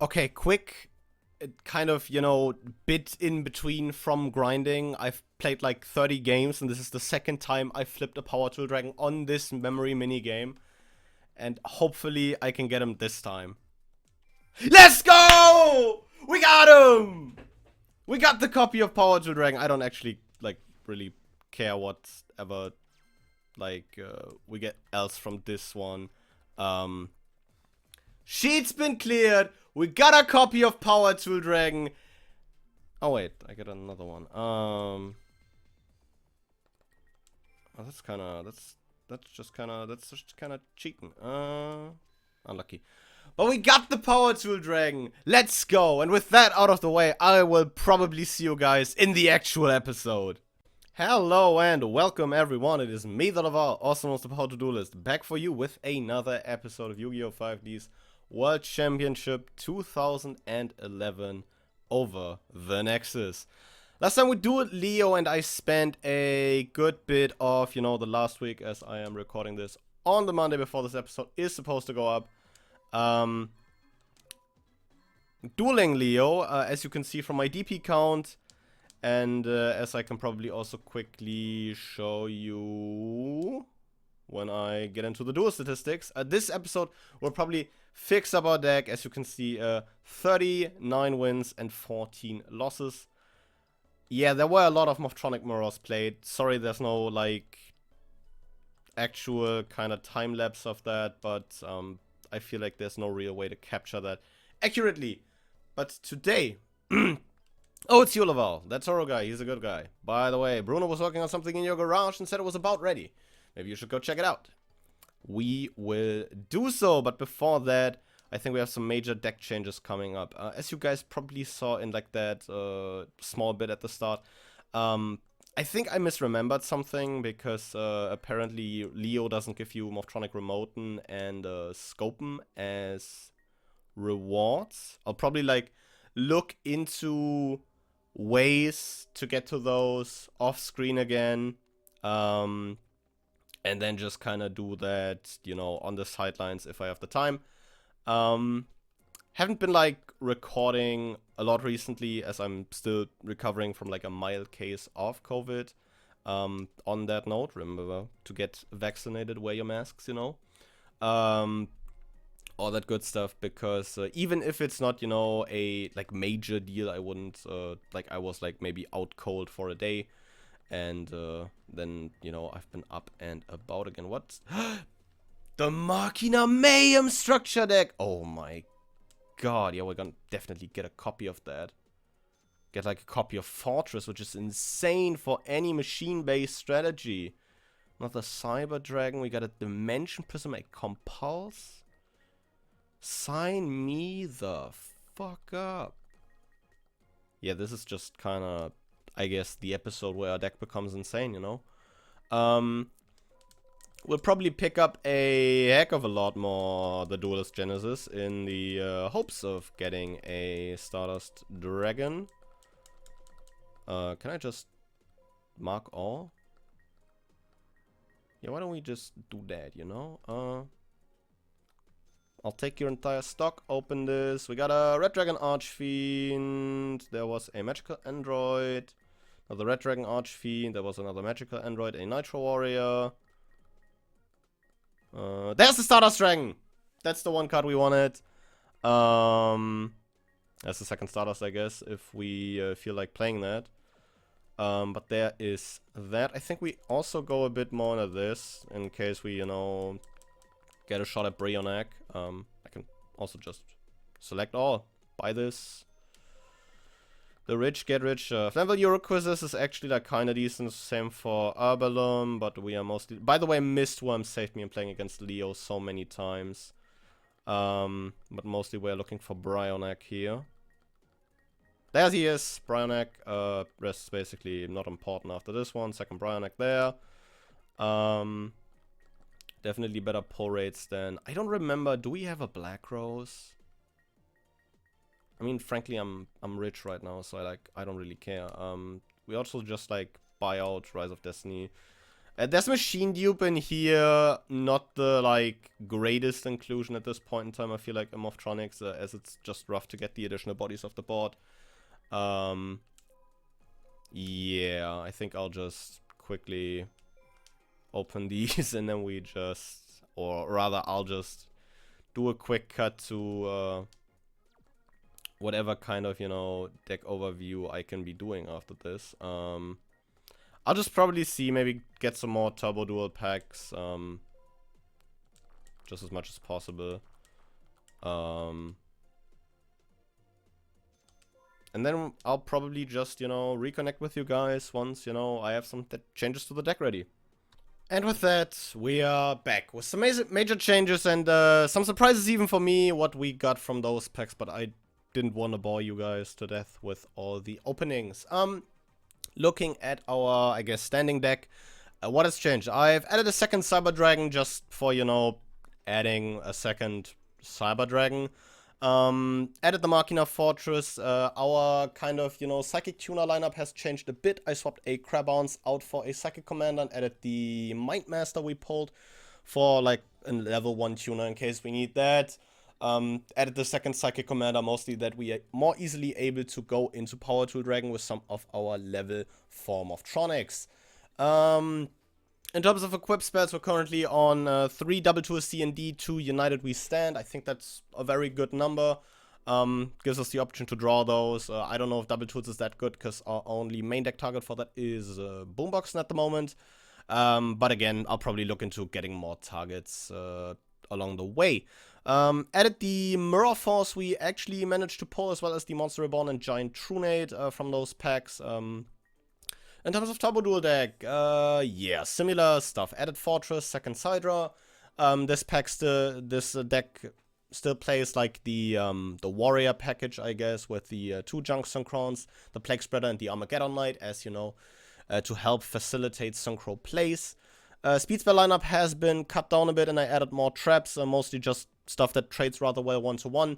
Okay, quick, kind of, bit in between from grinding. I've played like 30 games, and this is the second time I flipped a Power Tool Dragon on this memory mini game. And hopefully I can get him this time. Let's go! We got him! We got the copy of Power Tool Dragon. I don't actually, really care whatever, we get else from this one. Sheet's been cleared. We got a copy of Power Tool Dragon. Oh wait, I get another one. Oh, that's just kind of cheating. Unlucky. But we got the Power Tool Dragon. Let's go. And with that out of the way, I will probably see you guys in the actual episode. Hello and welcome everyone. It is me, the Laval, also known as the Power to Do List, back for you with another episode of Yu-Gi-Oh! 5D's World Championship 2011 over the Nexus. Last time we do it, Leo and I spent a good bit of, the last week, as I am recording this on the Monday before this episode is supposed to go up. Dueling Leo, as you can see from my DP count, and as I can probably also quickly show you when I get into the duel statistics. This episode will probably fix up our deck. As you can see, 39 wins and 14 losses. Yeah, there were a lot of Mothtronic Mirrors played. Sorry, there's no, actual kind of time-lapse of that, but I feel like there's no real way to capture that accurately. But today... Oh, it's you, Laval. That Toro guy. He's a good guy. By the way, Bruno was working on something in your garage and said it was about ready. Maybe you should go check it out. We will do so, but before that, I think we have some major deck changes coming up. As you guys probably saw in that small bit at the start, I think I misremembered something because apparently Leo doesn't give you Mothtronic Remoten and Scopen as rewards. I'll probably look into ways to get to those off screen again, and then just kind of do that, on the sidelines if I have the time. Haven't been recording a lot recently as I'm still recovering from a mild case of COVID. On that note, remember to get vaccinated, wear your masks, all that good stuff, because even if it's not, a major deal, I wouldn't I was maybe out cold for a day, and then I've been up and about again. What? The Machina Mayhem structure deck. Oh my god, yeah, we're gonna definitely get a copy of that. Get a copy of Fortress, which is insane for any machine-based strategy. Another Cyber Dragon. We got a Dimension Prism, a Compulse. Sign me the fuck up. Yeah, this is just kind of, I guess, the episode where our deck becomes insane, We'll probably pick up a heck of a lot more the Duelist Genesis in the hopes of getting a Stardust Dragon. Can I just mark all? Yeah, why don't we just do that, I'll take your entire stock, open this. We got a Red Dragon Archfiend. There was a Magical Android. Another Red Dragon Archfiend. There was another Magical Android, a Nitro Warrior. There's the Stardust Dragon! That's the one card we wanted. That's the second Stardust, I guess, if we feel like playing that. But there is that. I think we also go a bit more into this, in case we, get a shot at Brionac. I can also just select all. Buy this. The rich get rich. Flammable Euroquizzes is actually kind of decent. Same for Arbalum, but we are mostly... By the way, Mistworm saved me in playing against Leo so many times. But mostly we're looking for Brionac here. There he is, Brionac. Rest is basically not important after this one. Second Brionac there. Definitely better pull rates than... I don't remember, do we have a Black Rose? I mean, frankly, I'm rich right now, so I don't really care. We also just buy out Rise of Destiny. There's Machine Dupe in here, not the, like, greatest inclusion at this point in time, I feel like, in Morphtronics, as it's just rough to get the additional bodies off the board. Yeah, I think I'll just quickly open these and then we just, or rather I'll just do a quick cut to whatever kind of, you know, deck overview I can be doing after this. I'll just probably see, maybe get some more Turbo Duel packs, just as much as possible. And then I'll probably just, you know, reconnect with you guys once, you know, I have some changes to the deck ready. And with that, we are back with some major changes and some surprises even for me what we got from those packs, but I didn't want to bore you guys to death with all the openings. Looking at our, I guess, standing deck, what has changed? I've added a second Cyber Dragon just for, you know, adding a second Cyber Dragon. Added the Machina Fortress. Our kind of, you know, Psychic Tuner lineup has changed a bit. I swapped a Crabounce out for a Psychic Commander and added the Mind Master we pulled for like a level 1 tuner in case we need that. Added the second Psychic Commander, mostly that we are more easily able to go into Power Tool Dragon with some of our level 4 Morphtronics. In terms of equip spells, we're currently on 3 Double 2 C and D, 2 United We Stand. I think that's a very good number. Gives us the option to draw those. I don't know if Double Tools is that good because our only main deck target for that is Boomboxen at the moment. But again, I'll probably look into getting more targets along the way. Added the Mirror Force we actually managed to pull, as well as the Monster Reborn and Giant Trunade from those packs. In terms of Turbo Duel deck, yeah, similar stuff. Added Fortress, second Sidra. This deck still plays like the Warrior package, I guess, with the 2 Junk Synchrons, the Plague Spreader and the Armageddon Knight, as you know, to help facilitate Synchro plays. Speed spell lineup has been cut down a bit and I added more traps, mostly just stuff that trades rather well 1-to-1,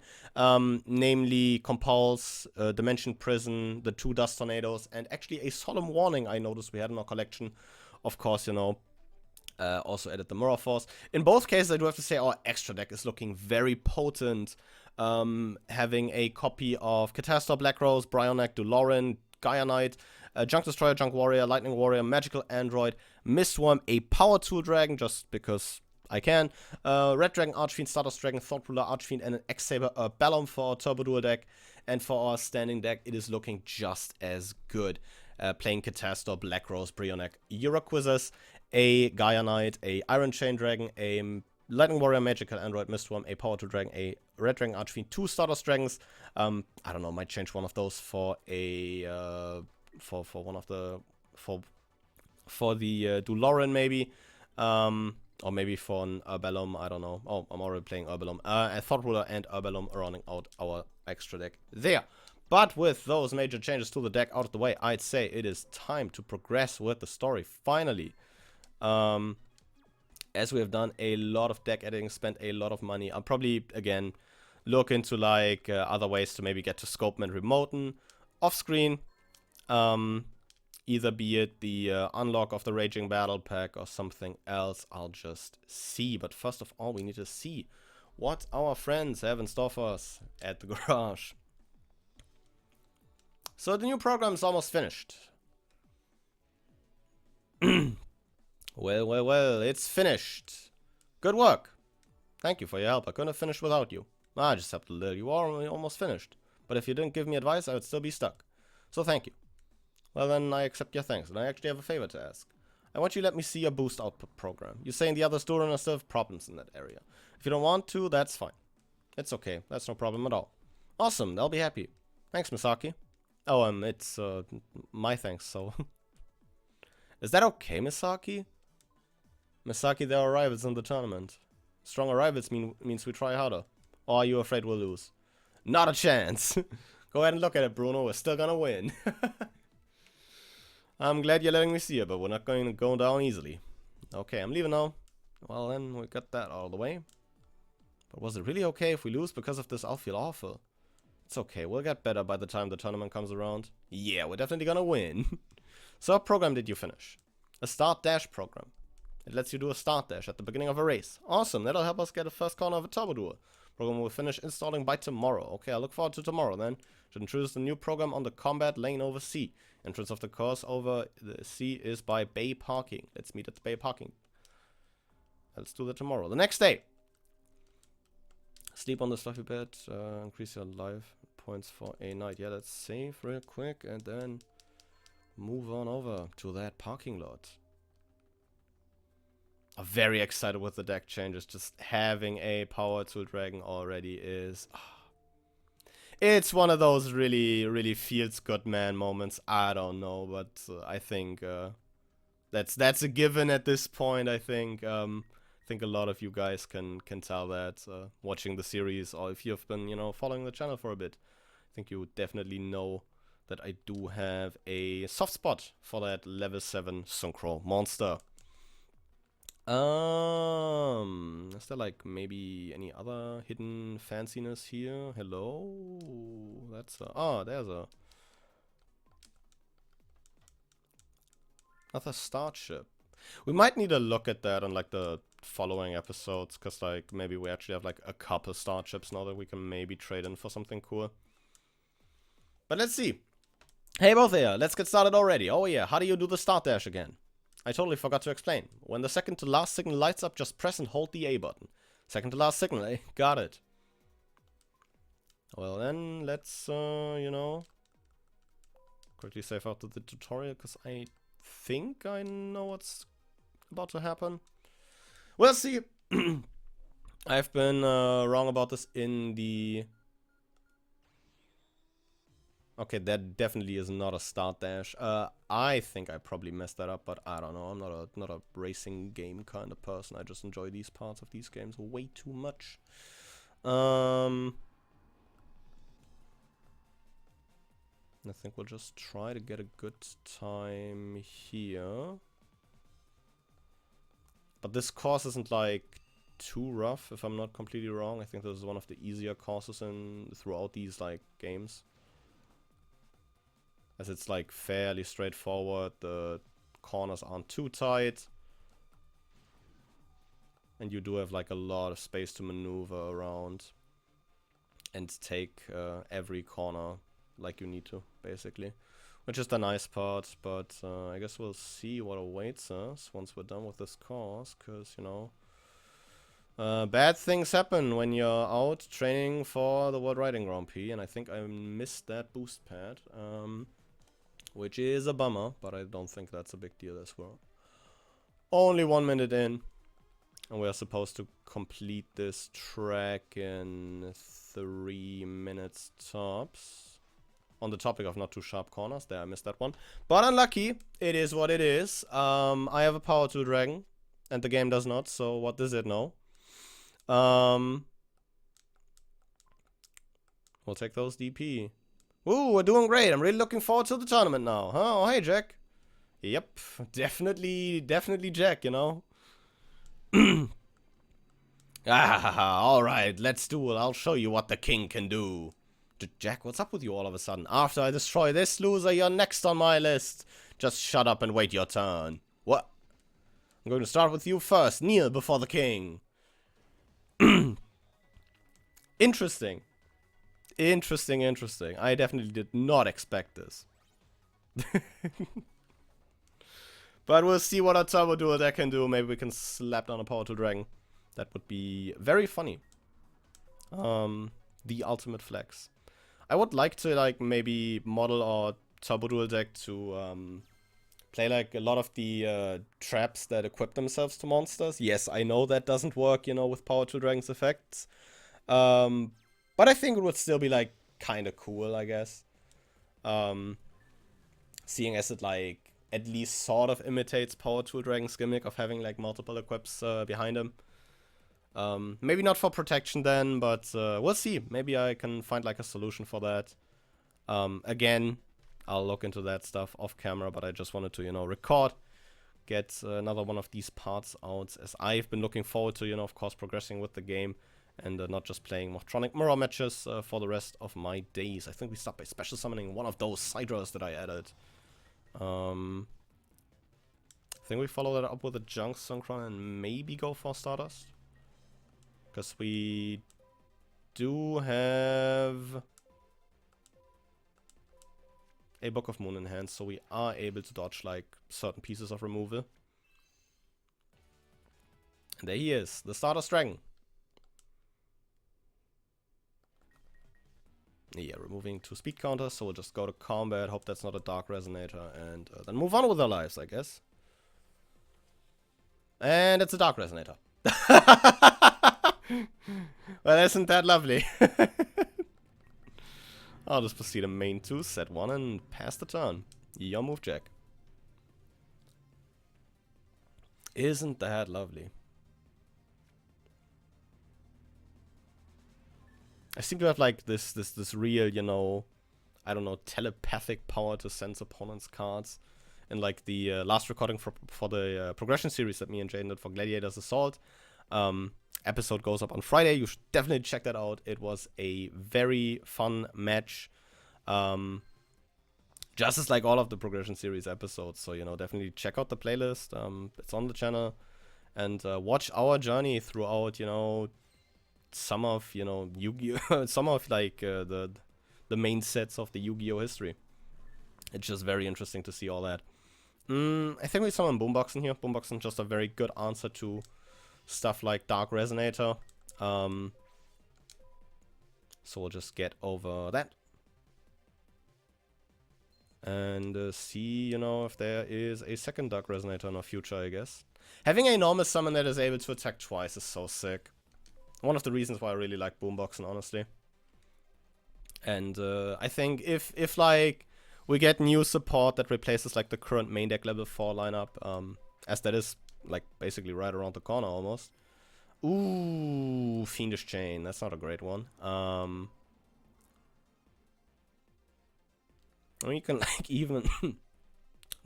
namely Compulse, Dimension Prison, the 2 Dust Tornadoes, and actually a Solemn Warning I noticed we had in our collection. Of course, you know, also added the Mirror Force. In both cases, I do have to say our extra deck is looking very potent, having a copy of Catastor, Black Rose, Brionac, Doloran, Gaia Knight, Junk Destroyer, Junk Warrior, Lightning Warrior, Magical Android, Mistworm, a Power Tool Dragon, just because I can, Red Dragon, Archfiend, Stardust Dragon, Thought Ruler, Archfiend, and an X-Saber Bellum for our Turbo Duel deck. And for our standing deck, it is looking just as good. Playing Catastor, Black Rose, Brionac, Euroquizzers, a Gaia Knight, a Iron Chain Dragon, a Lightning Warrior, Magical Android, Mistworm, a Power Tool Dragon, a Red Dragon, Archfiend, 2 Stardust Dragons. I don't know, might change one of those for a for one of the for the Doloran maybe, or maybe for an Urbellum, I don't know. Oh, I'm already playing Urbellum. A Thought Ruler and Urbellum rounding out our extra deck there. But with those major changes to the deck out of the way, I'd say it is time to progress with the story finally. As we have done a lot of deck editing, spent a lot of money, I'll probably again look into like other ways to maybe get to Scopen and Remoten off screen. Either be it the unlock of the Raging Battle pack or something else, I'll just see. But first of all, we need to see what our friends have in store for us at the garage. So the new program is almost finished. Well, it's finished. Good work. Thank you for your help. I couldn't have finished without you. I just helped a little. You are almost finished. But if you didn't give me advice, I would still be stuck. So thank you. Well, then I accept your thanks, and I actually have a favor to ask. I want you to let me see your boost output program. You're saying the others do run still have problems in that area. If you don't want to, that's fine. It's okay. That's no problem at all. Awesome. They'll be happy. Thanks, Misaki. Oh, it's my thanks, so... Is that okay, Misaki? Misaki, there are rivals in the tournament. Stronger rivals means we try harder. Or are you afraid we'll lose? Not a chance. Go ahead and look at it, Bruno. We're still gonna win. I'm glad you're letting me see it, but we're not going to go down easily. Okay, I'm leaving now. Well, then we got that out of the way. But was it really okay if we lose because of this? I'll feel awful. It's okay. We'll get better by the time the tournament comes around. Yeah, we're definitely gonna win. So what program did you finish? A start dash program. It lets you do a start dash at the beginning of a race. Awesome, that'll help us get a first corner of a turbo duel. Program will finish installing by tomorrow. Okay, I look forward to tomorrow then. Should introduce the new program on the combat lane over sea. Entrance of the course over the sea is by bay parking. Let's meet at the bay parking. Let's do that tomorrow. The next day. Sleep on the fluffy bed. Increase your life points for a night. Yeah, let's save real quick and then move on over to that parking lot. I'm very excited with the deck changes. Just having a power tool dragon already is... it's one of those really, really feels good man moments. I don't know, but I think that's a given at this point. I think a lot of you guys can tell that watching the series, or if you've been following the channel for a bit. I think you definitely know that I do have a soft spot for that level 7 Synchro monster. Is there like maybe any other hidden fanciness here? Hello? That's there's another starship. We might need a look at that on like the following episodes, because like maybe we actually have like a couple starships now that we can maybe trade in for something cool. But let's see. Hey both here, let's get started already. Oh yeah, how do you do the start dash again? I totally forgot to explain. When the second to last signal lights up, just press and hold the A button. Second to last signal, eh? Got it. Well then, let's, quickly save out the tutorial, because I think I know what's about to happen. We'll see. I've been wrong about this in the... Okay, that definitely is not a start dash. I think I probably messed that up, but I don't know. I'm not a racing game kind of person. I just enjoy these parts of these games way too much. I think we'll just try to get a good time here. But this course isn't like too rough, if I'm not completely wrong. I think this is one of the easier courses throughout these like games. As it's like fairly straightforward, the corners aren't too tight. And you do have like a lot of space to maneuver around. And take every corner like you need to, basically. Which is the nice part, but I guess we'll see what awaits us once we're done with this course. Because, bad things happen when you're out training for the World Riding Grand Prix. And I think I missed that boost pad. Which is a bummer, but I don't think that's a big deal as well. Only 1 minute in, and we are supposed to complete this track in 3 minutes tops. On the topic of not too sharp corners, there I missed that one. But unlucky, it is what it is. I have a power tool dragon, and the game does not, so what does it know? We'll take those DP. Ooh, we're doing great. I'm really looking forward to the tournament now. Huh? Oh, hey, Jack. Yep, definitely Jack, alright, let's do it. I'll show you what the king can do. Jack, what's up with you all of a sudden? After I destroy this loser, you're next on my list. Just shut up and wait your turn. What? I'm going to start with you first. Kneel before the king. Interesting. Interesting. I definitely did not expect this. But we'll see what a turbo duel deck can do. Maybe we can slap down a power tool dragon. That would be very funny. The ultimate flex. I would like to like maybe model our turbo duel deck to play like a lot of the traps that equip themselves to monsters. Yes, I know that doesn't work, with power tool dragon's effects. But I think it would still be, like, kind of cool, I guess. Seeing as it, like, at least sort of imitates Power Tool Dragon's gimmick of having, like, multiple equips behind him. Maybe not for protection then, but we'll see. Maybe I can find, like, a solution for that. Again, I'll look into that stuff off camera, but I just wanted to, record, get another one of these parts out, as I've been looking forward to, of course, progressing with the game. And not just playing Mothtronic mirror matches for the rest of my days. I think we start by special summoning one of those Sidras that I added. I think we follow that up with a Junk Synchron and maybe go for Stardust. Because we do have a Book of Moon in hand, so we are able to dodge like certain pieces of removal. And there he is, the Stardust Dragon. Yeah, removing 2 speed counters, so we'll just go to combat, hope that's not a Dark Resonator, and then move on with our lives, I guess. And it's a Dark Resonator. Well, isn't that lovely? I'll just proceed to main 2, set 1, and pass the turn. Your move, Jack. Isn't that lovely? I seem to have like this real, you know, I don't know, telepathic power to sense opponents' cards. And like the last recording for the progression series that me and Jaden did for Gladiator's Assault, episode goes up on Friday. You should definitely check that out. It was a very fun match. Just as like all of the progression series episodes. So, you know, definitely check out the playlist. It's on the channel. And watch our journey throughout, you know, some of, you know, Yu-Gi-Oh! Some of like the main sets of the Yu-Gi-Oh! History. It's just very interesting to see all that. I think we summon Boomboxen here. Boomboxen just a very good answer to stuff like Dark Resonator. So we'll just get over that. And see, you know, if there is a second Dark Resonator in our future, I guess. Having a normal summon that is able to attack twice is so sick. One of the reasons why I really like Boomboxen, honestly. And I think if like we get new support that replaces like the current main deck level 4 lineup, as that is like basically right around the corner almost. Ooh, Fiendish Chain, that's not a great one. I mean, you can like even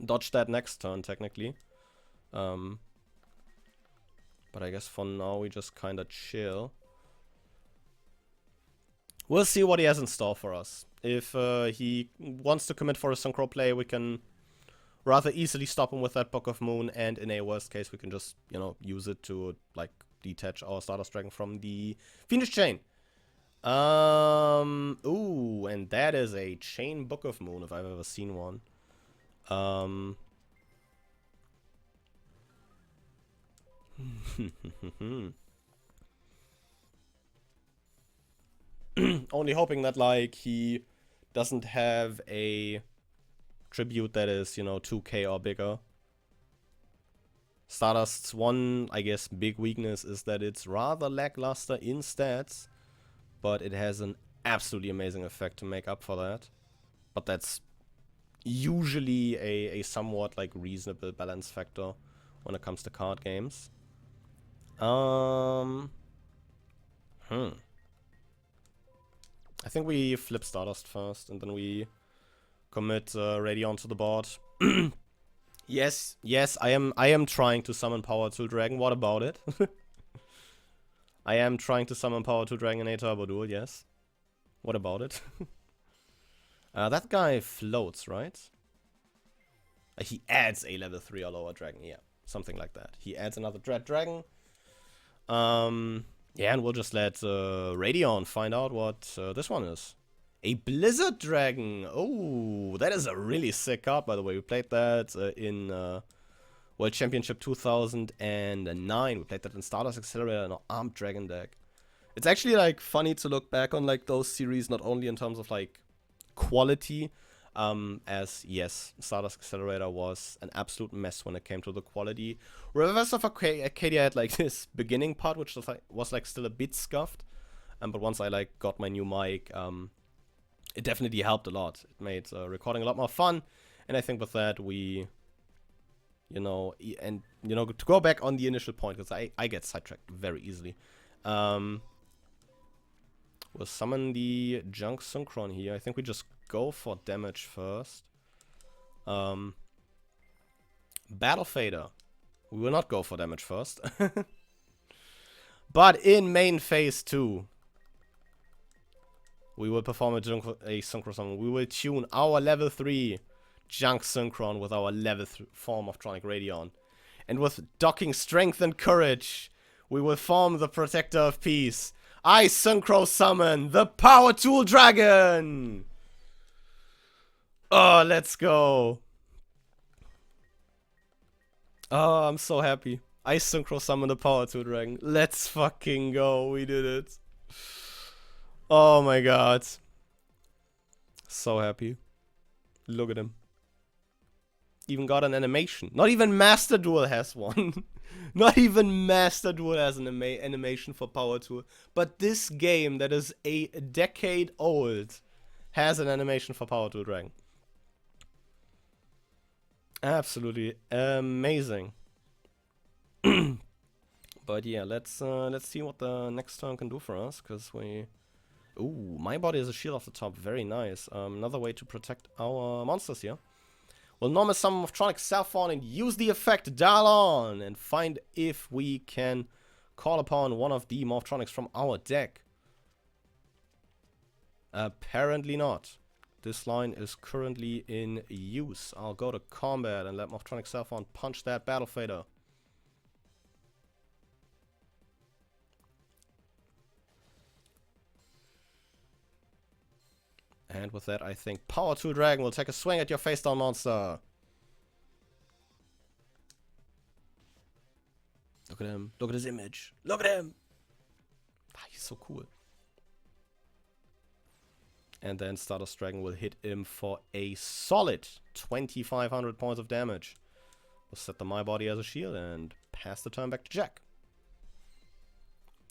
dodge that next turn technically. But I guess for now we just kind of chill. We'll see what he has in store for us. If he wants to commit for a Synchro play, we can rather easily stop him with that Book of Moon, and in a worst case, we can just, you know, use it to, like, detach our Stardust Dragon from the Fiendish Chain. Ooh, and that is a Chain Book of Moon, if I've ever seen one. Only hoping that, like, he doesn't have a tribute that is, you know, 2k or bigger. Stardust's one, I guess, big weakness is that it's rather lackluster in stats, but it has an absolutely amazing effect to make up for that. But that's usually a somewhat, like, reasonable balance factor when it comes to card games. I think we flip Stardust first, and then we commit Radion to the board. Yes, I am trying to summon Power Tool Dragon. What about it? I am trying to summon Power Tool Dragon in a Turbo Duel, yes. What about it? That guy floats, right? He adds a level 3 or lower dragon, yeah. Something like that. He adds another Dread Dragon. Yeah, and we'll just let Radion find out what this one is. A Blizzard Dragon! Oh, that is a really sick card, by the way. We played that in World Championship 2009. We played that in Stardust Accelerator and our Armed Dragon deck. It's actually, like, funny to look back on, like, those series, not only in terms of, like, quality, as, yes, Stardust Accelerator was an absolute mess when it came to the quality. Reverse of Arcadia had, like, this beginning part, which was like, still a bit scuffed. But once I, like, got my new mic, it definitely helped a lot. It made recording a lot more fun. And I think with that, we, you know, and, you know, to go back on the initial point, because I get sidetracked very easily. We'll summon the Junk Synchron here. I think we just go for damage first. Battle Fader. We will not go for damage first. But in main phase 2, we will perform a Synchro Summon. We will tune our level 3 Junk Synchron with our level 3 form of Tronic Radion. And with docking strength and courage, we will form the Protector of Peace. I synchro summon the Power Tool Dragon! Oh, let's go. Oh, I'm so happy. I synchro summon the Power Tool Dragon. Let's fucking go. We did it. Oh my god. So happy. Look at him. Even got an animation. Not even Master Duel has one. Not even Master Duel has an animation for Power Tool. But this game that is a decade old has an animation for Power Tool Dragon. Absolutely amazing. But yeah, let's see what the next turn can do for us, because we... Ooh, my body is a shield off the top, very nice. Another way to protect our monsters here. We'll normal summon Morphtronic Cellphone and use the effect Dial On and find if we can call upon one of the Morphtronics from our deck. Apparently not. This line is currently in use. I'll go to combat and let Morphtronic Cellphone punch that Battle Fader. And with that, I think Power Tool Dragon will take a swing at your face down monster. Look at him. Look at his image. Look at him. Ah, he's so cool. And then Stardust Dragon will hit him for a solid 2,500 points of damage. We'll set the My Body as a shield and pass the turn back to Jack.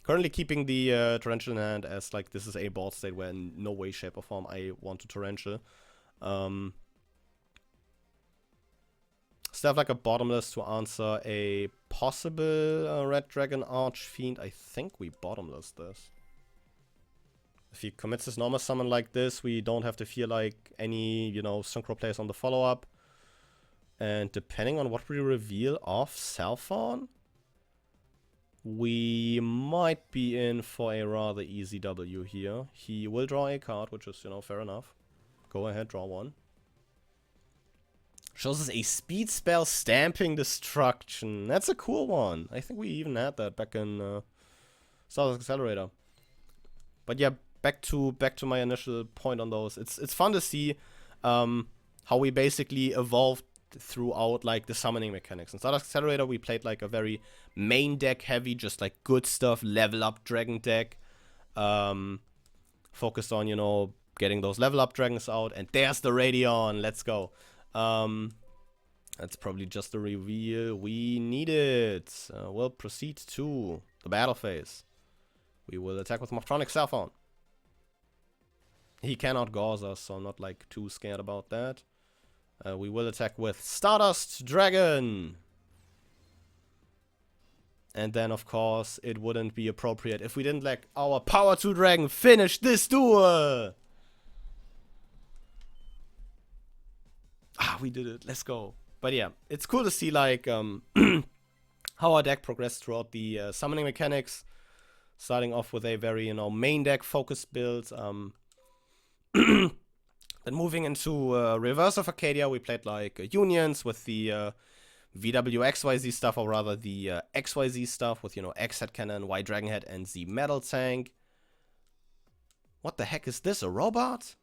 Currently keeping the Torrential in hand, as like this is a board state where in no way, shape or form I want to Torrential. Still have like a Bottomless to answer a possible Red Dragon Archfiend. I think we Bottomless this. If he commits his normal summon like this, we don't have to fear like any, you know, synchro plays on the follow-up. And depending on what we reveal off Cellphone, we might be in for a rather easy W here. He will draw a card, which is, you know, fair enough. Go ahead, draw one. Shows us a speed spell, Stamping Destruction. That's a cool one. I think we even had that back in Stardust Accelerator. But yeah, back to my initial point on those. It's fun to see how we basically evolved throughout like the summoning mechanics. In Stardust Accelerator we played like a very main deck heavy, just like good stuff, level up dragon deck. Focused on, you know, getting those level up dragons out, and there's the Radion, let's go. That's probably just the reveal we needed. We'll proceed to the battle phase. We will attack with Morphtronic Cellphone. He cannot gauze us, so I'm not like too scared about that. We will attack with Stardust Dragon. And then, of course, it wouldn't be appropriate if we didn't let our Power Tool Dragon finish this duel. Ah, we did it. Let's go. But yeah, it's cool to see like how our deck progressed throughout the summoning mechanics. Starting off with a very, you know, main deck focused build. Then moving into Reverse of Arcadia, we played like unions with the VWXYZ stuff, or rather the XYZ stuff with, you know, X Head Cannon, Y Dragon Head, and Z Metal Tank. What the heck is this? A robot?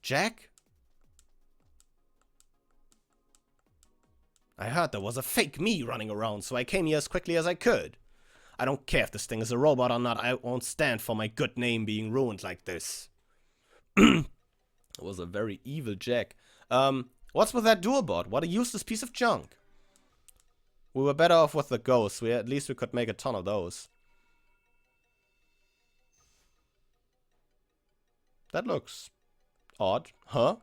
Jack? I heard there was a fake me running around, so I came here as quickly as I could. I don't care if this thing is a robot or not, I won't stand for my good name being ruined like this. It was a very evil Jack. What's with that dual bot? What a useless piece of junk. We were better off with the ghosts. At least we could make a ton of those. That looks odd. Huh?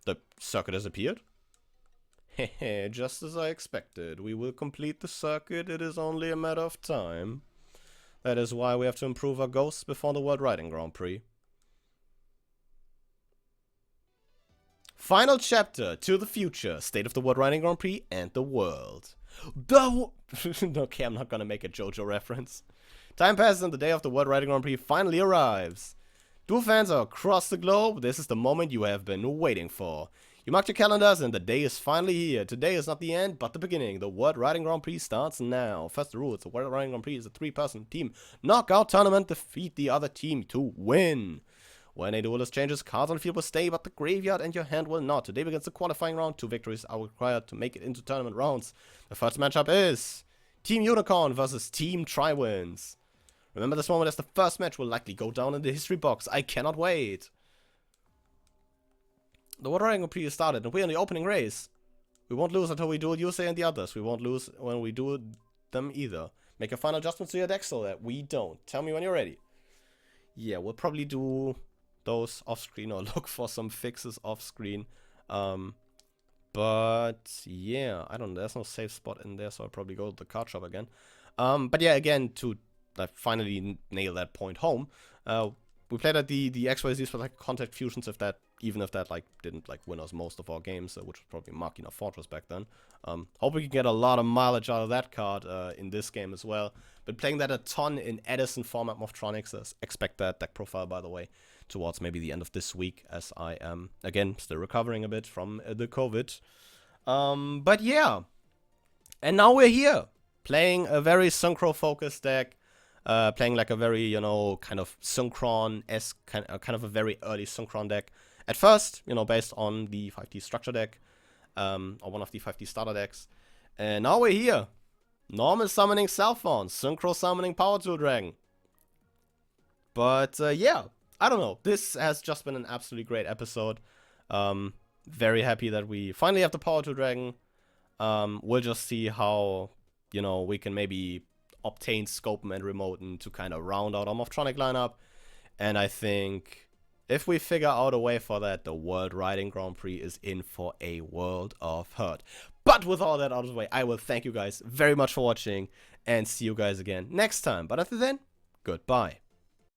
The circuit has appeared? Hehe, just as I expected. We will complete the circuit. It is only a matter of time. That is why we have to improve our ghosts before the World Riding Grand Prix. Final chapter to the future. State of the World Riding Grand Prix and the world. Okay, I'm not gonna make a JoJo reference. Time passes and the day of the World Riding Grand Prix finally arrives. Duel fans are across the globe. This is the moment you have been waiting for. You marked your calendars and the day is finally here. Today is not the end, but the beginning. The World Riding Grand Prix starts now. First the rules, the World Riding Grand Prix is a 3-person team knockout tournament. Defeat the other team to win. When a duelist changes, cards on the field will stay, but the graveyard and your hand will not. Today begins the qualifying round. 2 victories are required to make it into tournament rounds. The first matchup is Team Unicorn versus Team Triwins. Remember this moment as the first match will likely go down in the history box. I cannot wait. The World Riding Grand Prix is started and we're in the opening race. We won't lose until we duel Yusei and the others. We won't lose when we duel them either. Make your final adjustments to your deck so that we don't. Tell me when you're ready. Yeah, we'll probably do those off screen or look for some fixes off screen. But yeah, I don't know. There's no safe spot in there, so I'll probably go to the card shop again. But yeah, again, to finally nail that point home, we played at the XYZs for like contact fusions, even if that like didn't like win us most of our games, which was probably Machina Fortress back then. Hope we can get a lot of mileage out of that card in this game as well. Been playing that a ton in Edison format Moftronics. Expect that deck profile, by the way, towards maybe the end of this week, as I am again still recovering a bit from the COVID. But yeah, and now we're here playing a very synchro focused deck. Playing like a very, you know, kind of Synchron-esque, kind of a very early Synchron deck. At first, you know, based on the 5D structure deck, or one of the 5D starter decks. And now we're here. Normal summoning Cellphone, Synchro summoning Power Tool Dragon. But yeah, I don't know. This has just been an absolutely great episode. Very happy that we finally have the Power Tool Dragon. We'll just see how, you know, we can maybe obtain Scopen and Remoten to kind of round out our Moftronic lineup. And I think if we figure out a way for that, the World Riding Grand Prix is in for a world of hurt. But with all that out of the way, I will thank you guys very much for watching and see you guys again next time. But until then, goodbye.